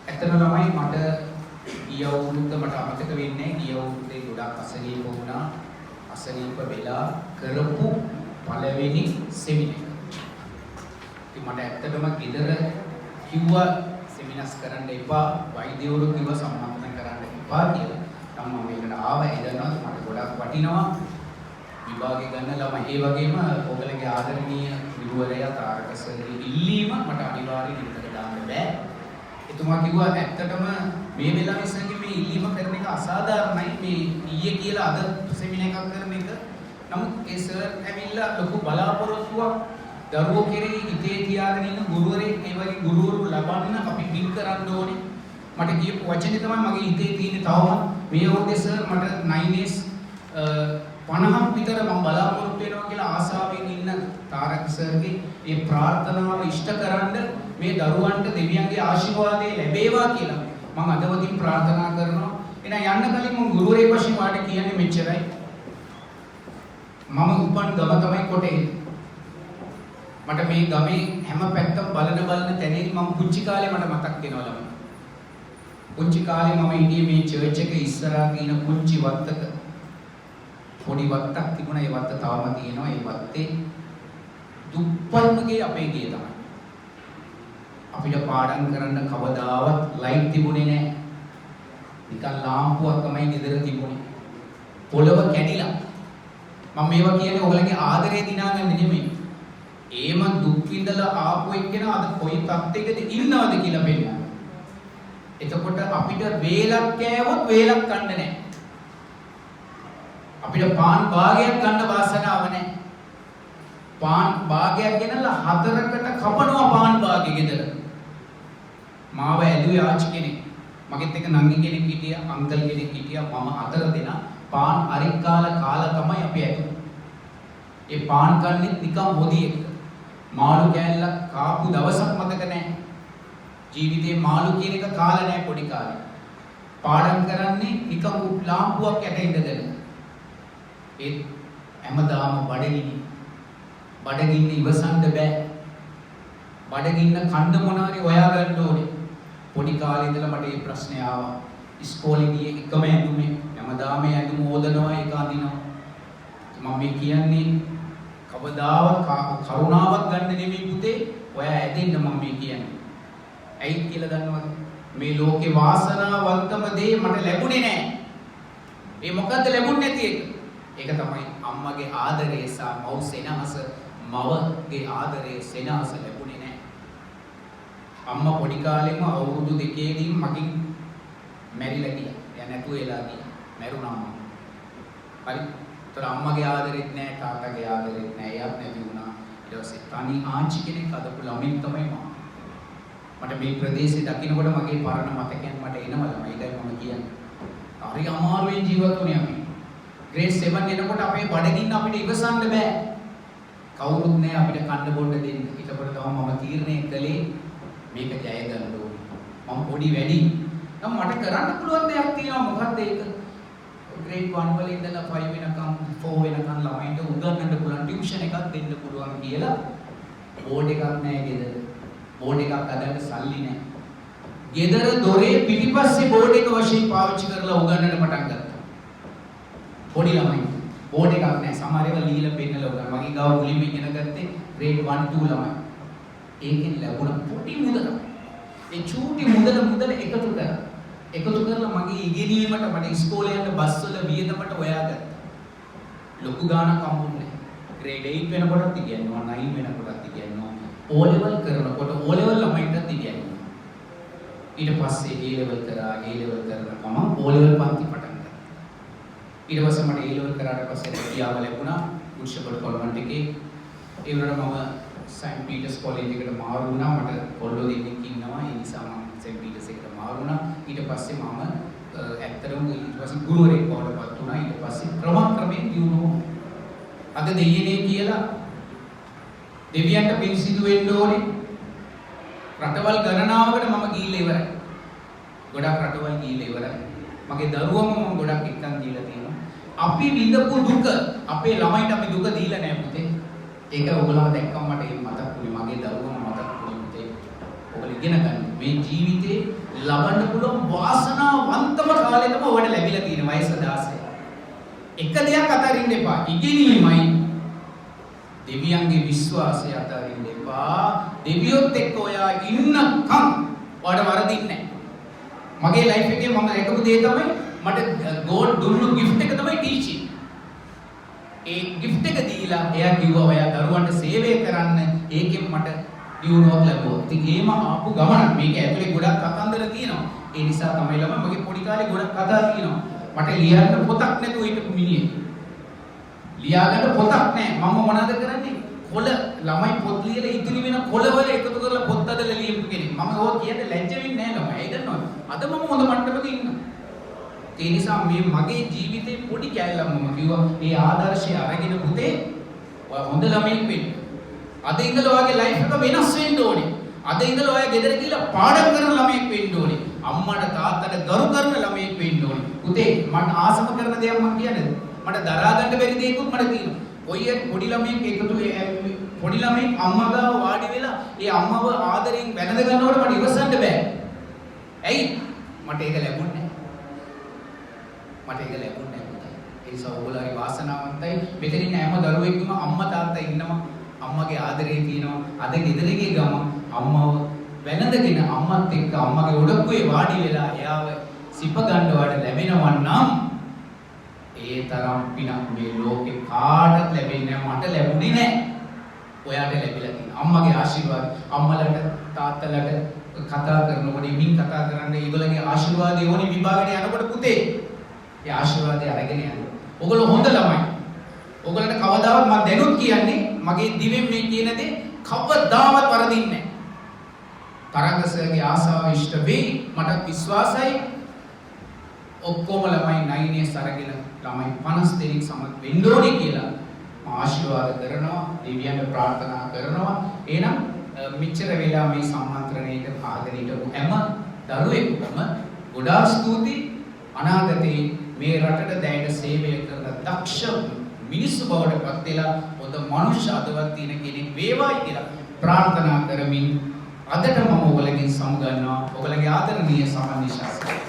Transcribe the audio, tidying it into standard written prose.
ඇත්තම ළමයි මට ගිය අවුරුද්ද මට අමතක වෙන්නේ ගිය අවුරුද්දේ ගොඩක් අසනීප වුණා. අසනීප වෙලා කරපු පළවෙනි සෙමිනාර් එක. ඉතින් මට ඇත්තටම ගෙදර කිව්වා සෙමිනාර්ස් කරන්න එපා. වෛද්‍යවරු කිව්වා සම්මතන කරන්න එපා කියලා. නම් මම මේකට ආවා. එදනවා මට ගොඩක් වටිනවා. විභාගෙ ගන්න ළමයි. ඒ වගේම ඔයගලගේ ආදරණීය ගුරුවරයා තාරක සර්ගේ ඉල්ලීම මට අනිවාර්යයෙන් ඉකට දාන්න බෑ. එතුමා කිව්වා ඇත්තටම මේ වෙලාවේ සර්ගේ මේ ඉල්ලීම කරන එක අසාධාරණයි. මේ ඊයේ කියලා අද සෙමිනාර් එකක් කරන එක. නමුත් ඒ සර් ඇවිල්ලා ලොකු බලාපොරොත්තුවක් දරුවෝ කෙරෙහි හිතේ තියාගෙන ඉන්න ගුරුවරයෙක් ඒ වගේ ගුරුවරු ලබන්න අපි පින් කරන්න ඕනේ. මට කියපු වචනේ තමයි මගේ හිතේ තියෙන තවම මේ වගේ සර් මට 9s 50ක් විතර මම බලාපොරොත්තු වෙනවා කියලා ආසාවෙන් ඉන්න තාරක සර්ගේ මේ ප්‍රාර්ථනාව ඉෂ්ට කරන්න මේ දරුවන්ට දෙවියන්ගේ ආශිර්වාදය ලැබේවා කියලා මම අදවතින් ප්‍රාර්ථනා කරනවා. එහෙනම් යන්න කලින් මම ගුරුවරයෙක් වශයෙන් වාට කියන්නේ මෙච්චරයි. මම උපන් ගම තමයි කොටේ. මට මේ ගමේ හැම පැත්තම බලන තැනින් මම පුංචි කාලේ මට මතක් වෙනවා ළමයි. පුංචි කාලේ මම ඉන්නේ මේ චර්ච් එක ඉස්සරහා තියෙන පුංචි වත්තක. පොඩි වත්තක් තිබුණා. ඒ වත්ත තවම තියෙනවා. ඒ වත්තේ දුප්පත්ම ගේ අපේ ගේ තමයි. අපිට පාඩම් කරන්න කවදාවත් ලයිට් තිබුණේ නැහැ. නිකන් ලාම්පුවක් තමයි ගෙදර තිබුණේ. පොළව කැඩිලා. මම මේවා කියන්නේ ඔයගලගේ ආදරේ දිනාගන්න නෙමෙයි. ඒම දුක් විඳලා ආපු එක්කෙනා අද කොයි තත්යකද ඉන්නවද කියලා බලන්න. එතකොට අපිට වේලක් කෑවොත් වේලක් ගන්න නැහැ. අපිට පාන් භාගයක් ගන්න වාසනාව නැහැ. පාන් භාගයක් ගෙනලා හතරකට කපනවා පාන් භාගෙ ගෙදර. මාව ඇදුවේ ආච්චි කෙනෙක්. මගෙත් එක නංගි කෙනෙක් හිටියා, අංකල් කෙනෙක් හිටියා. මම හතර දෙනා පාන් අරික් කාලා තමයි අපි ඇදුවේ. ඒ පාන් කන්නේ නිකන් හොදියෙක්. මාළු කෑල්ලක් කාපු දවසක් මතක නැහැ. ජීවිතේ මාළු කියන එක කාලා නැහැ පොඩි කාලේ. පාඩම් කරන්නේ නිකන් ලාම්පුවක් යට ඉඳගෙන. ඒ හැමදාම බඩගින්න ඉවසන්න බෑ. බඩගින්න කන්න මොනවාරි හොයා ගන්න ඕනේ. පොඩි කාලේ ඉඳලා මට මේ ප්‍රශ්නේ ආවා. ඉස්කෝලේ ගියේ එකම ඇඳුමේ හැමදාම ඇඳුම හොදනවා ඒක අඳිනවා. මම මේ කියන්නේ කවදාවත් කරුණාවක් ගන්න නෙමෙයි පුතේ. ඔයා ඇදෙන්න මම මේ කියන්නේ. ඇයි කියලා දන්නවද? මේ ලෝකේ වාසනාවන්තම දේ මට ලැබුණේ නැහැ. ඒ මොකද්ද ලැබුණේ නැති එක? ඒක තමයි අම්මගේ ආදරය සහ මව් සෙනහස. මවගේ ආදරය සෙනහස ලැබුණේ නැහැ. අම්මා පොඩි කාලෙම අවුරුදු 2කින් මකින් මැරිලා ගියා. එයා නැතුව එලා ගියා. මැරුණා අම්මා. හරි. ඒතර අම්මගේ ආදරෙත් නැහැ, තාත්තගේ ආදරෙත් නැහැ. එයාත් නැති වුණා. ඊට පස්සේ තනි ආච්චි කෙනෙක් අදපු ළමෙක් තමයි මම. මට මේ ප්‍රදේශේ දකින්නකොට මගේ පරණ මතකයන් මට එනවා ළමයි. ඒකයි මම කියන්නේ. හරි අමාරුවෙන් ජීවත් වුණේ අපි. grade 7 එනකොට අපේ බඩගින්න අපිට ඉවසන්න බෑ. කවුරුත් නෑ අපිට කන්න බොන්න දෙන්න. ඊටපස්සේ තමයි මම තීරණය කළේ මේක ජය ගන්න ඕනේ. මම පොඩි වැඩි. නම් මට කරන්න පුළුවන් දෙයක් තියෙනවා. මොකක්ද ඒක? grade 1 වල ඉඳලා 5 වෙනකම් 4 වෙනකම් ළමයින්ට උගන්වන්න පුළුවන් ටියුෂන් එකක් දෙන්න පුළුවන් කියලා බෝඩ් එකක් නෑ ගෙදර. බෝඩ් එකක් අදන්න සල්ලි නෑ. ගෙදර දොරේ පිටිපස්සේ බෝඩ් එක වශයෙන් පාවිච්චි කරලා උගන්වන්න පටන් ගත්තා. පොඩි ළමයි බෝඩ් එකක් නැහැ. සමහර ඒවා ලිහිලා පෙන්නලා උගන්වනවා. මගේ ගාව මුලින්ම ඉගෙන ගත්තේ grade 1 2 ළමයි. ඒකෙන් ලැබුණ පොඩි මුදල. ඒ චූටි මුදල එකතු කරා. එකතු කරලා මගේ ඉගෙනීමට මට ඉස්කෝලේ යන බස් වල වියදමට හොයාගත්තා. ලොකු ගාණක් හම්බුනේ. grade 8 වෙනකොටත් ඉගෙනනවා, 9 වෙනකොටත් ඉගෙනනවා. O level කරනකොට O level ළමයින්ටත් ඉගෙනනවා. ඊට පස්සේ A level කරා, A level කරනකම O level පන්ති පටන් ගත්තා. ඊට පස්සේ මට A level කරාට පස්සේ රැකියාව ලැබුණා උෂ්කපොඩ කොළඹ එකේ. ඒ වුණාට මම සෙන්ට් පීටර්ස් කොලෙජ් එකට මාරු වුණා. මට කොල්ලෝ දෙන්නෙක් ඉන්නවා. ඒ නිසා මම සෙන්ට් පීටර්ස් එකට මාරු වුණා. ඊට පස්සේ මම ඇත්තටම ඊට පස්සේ ගුරුවරයෙක් බවටපත් වුණා. ඊට පස්සේ ක්‍රමයෙන් දියුණුව. අද දෙයියනේ කියලා දෙවියන්ට පින් සිදු වෙන්න ඕනේ. රටවල් ගණනාවකට මම ගිහිල්ලා ඉවරයි. ගොඩක් රටවල් ගිහිල්ලා ඉවරයි. මගේ දරුවම මම ගොඩක් එක්කන් දීලා තියෙනවා. අපි විඳපු දුක අපේ ළමයින්ට අපි දුක දීලා නැහැ පුතේ. ඒක ඔයගොල්ලෝ දැක්කම මට ඒක මතක් වුණේ. මගේ දරුවම මතක් වුණේ පුතේ. ඔයාලා ඉගෙන ගන්න. මේ ජීවිතේ ලබන්න පුළුවන් වාසනාවන්තම කාලය තමයි ඔයාලට ලැබිලා තියෙන වයස 16. එක දෙයක් අතරින්න එපා. ඉගෙනීමයි දෙවියන්ගේ විශ්වාසය අතරින්න එපා. දෙවියොත් එක්ක ඔයා ඉන්නකම් ඔයාලට වරදින්නේ නැහැ. මගේ ලයිෆ් එකේ මම එකපු දේ තමයි මට ගෝඩ් දුන්නු gift එක තමයි ටීචින්. ඒ gift එක දීලා එයා කිව්වා ඔයා දරුවන්ට සේවය කරන්න ඒකෙන් මට දියුණුවක් ලැබුවා. ඉතින් ඒම ආපු ගමන මේක ඇතුලේ ගොඩක් කතන්දර තියෙනවා. ඒ නිසා තමයි ළමයි මගේ පොඩි කාලේ ගොඩක් කතා තියෙනවා. මට ලියන්න පොතක් නැතුව හිටපු මිනිහෙක්. ලියාගන්න පොතක් නැහැ. මම මොනවද කරන්නේ? කොළ ළමයි පොත් ලියලා ඉතිරි වෙන කොළවල එකතු කරලා පොත් අදලා ලියපු කෙනෙක්. මම ඕක කියන්නේ ලැජ්ජ වෙන්නේ නැහැ ළමයි. ඒ දන්නවද? අද මම හොඳ මට්ටමක ඉන්නවා. ඒ නිසා මේ මගේ ජීවිතේ පොඩි කැලලක් මම කිව්වා මේ ආදර්ශය අරගෙන පුතේ ඔයා හොඳ ළමයෙක් වෙන්න. අද ඉඳලා ඔයාගේ ලයිෆ් එක වෙනස් වෙන්න ඕනේ. අද ඉඳලා ඔයා ගෙදර ගිහලා පාඩම් කරන ළමයෙක් වෙන්න ඕනේ. අම්මට තාත්තට ගරු කරන ළමයෙක් වෙන්න ඕනේ. පුතේ මම ආසම කරන දේක් මම කියන්නේ. මට දරා ගන්න බැරි දේකුත් මට තියෙනවා. ඔය පොඩි ළමයෙක් එකතු පොඩි ළමයෙක් අම්මා ගාව වාඩි වෙලා ඒ අම්මව ආදරෙන් වැළඳ ගන්නකොට මට ඉවසන්න බෑ. ඇයි? මට ඒක ලැබුණේ නැහැ. ඒ නිසා ඔයගොල්ලෝ හරි වාසනාවන්තයි. මෙතන ඉන්න හැම දරුවෙක්ම අම්මා තාත්තා ඉන්නවා. අම්මගේ ආදරේ තියෙනවා. අද ගෙදර ගිය ගම අම්මව වැළඳගෙන අම්මත් එක්ක අම්මගේ ඔඩොක්කුවේ වාඩි වෙලා එයාව සිප ගන්න වට ලැබෙනවා නම් ඒ තරම් පිනක් මේ ලෝකේ කාටවත් ලැබෙන්නේ නැහැ. මට ලැබුණේ නැහැ. ඔයාට ලැබිලා තියෙනවා. අම්මගේ ආශිර්වාද අම්මලට තාත්තලට කතා කරනකොට ඉමින් කතා කරන්න ඒගොල්ලන්ගේ ආශිර්වාදය ඕනේ විභාගයට යනකොට පුතේ. ඒ ආශිර්වාදය අරගෙන යන්න. ඔයගොල්ලෝ හොඳ ළමයි. ඔයගොල්ලන්ට කවදාවත් මම දැනුත් කියන්නේ මගේ දිවෙන් මේ කියන දේ කවදාවත් වරදින්නේ නැහැ. තරංග සර්ගේ ආසාව ඉෂ්ට වෙයි මට විශ්වාසයි. ඔක්කොම ළමයි 9 years අරගෙන ළමයි 50 දෙනෙක් සමත් වෙන්න ඕනේ කියලා ආශිර්වාද කරනවා. දෙවියන්ට ප්‍රාර්ථනා කරනවා. එහෙනම් මෙච්චර වෙලා මේ සම්මන්ත්‍රණයට ආදරයට හැම දරුවෙකුටම ගොඩාක් ස්තුතියි. අනාගතේ මේ රටට දැයට සේවය කරන දක්ෂ මිනිස්සු බවට පත් වෙලා හොඳ මනුෂ්‍ය අදවත් තියෙන කෙනෙක් වේවායි කියලා ප්‍රාර්ථනා කරමින් අදට මම ඔයගලගෙන් සමුගන්නවා. ඔයගලගේ ආදරණීය සමන් නිශාසන